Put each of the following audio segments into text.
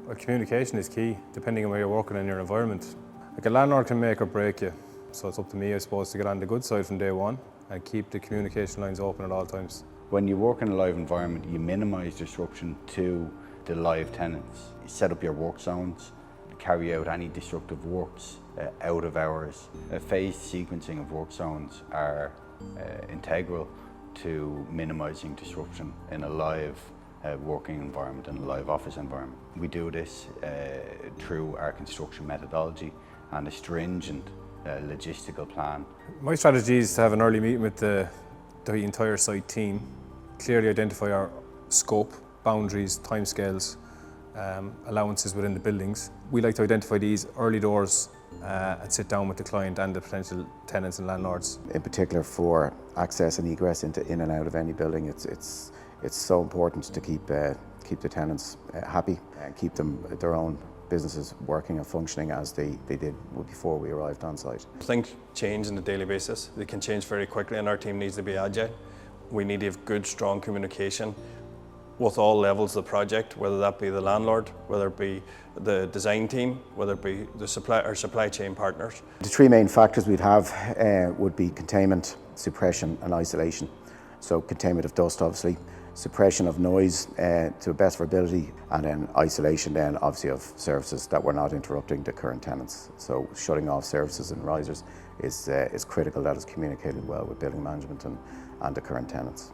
Well, communication is key, depending on where you're working in your environment. Like a landlord can make or break you, so it's up to me, I suppose, to get on the good side from day one and keep the communication lines open at all times. When you work in a live environment, you minimise disruption to the live tenants. You set up your work zones, carry out any disruptive works out of hours. Phased sequencing of work zones are integral to minimising disruption in a live working environment and a live office environment. We do this through our construction methodology and a stringent logistical plan. My strategy is to have an early meeting with the entire site team, clearly identify our scope, boundaries, timescales, allowances within the buildings. We like to identify these early doors and sit down with the client and the potential tenants and landlords. In particular for access and egress in and out of any building, it's so important to keep the tenants happy and keep their own businesses working and functioning as they did before we arrived on site. Things change on a daily basis. They can change very quickly and our team needs to be agile. We need to have good, strong communication with all levels of the project, whether that be the landlord, whether it be the design team, whether it be the supply chain partners. The three main factors we'd have would be containment, suppression and isolation. So containment of dust obviously, suppression of noise to the best of our ability, and then isolation then obviously of services that we're not interrupting the current tenants. So shutting off services and risers is critical that is communicated well with building management and the current tenants.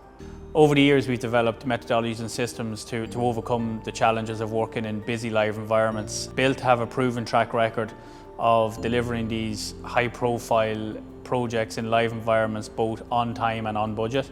Over the years we've developed methodologies and systems to overcome the challenges of working in busy live environments. Built have a proven track record of delivering these high profile projects in live environments both on time and on budget.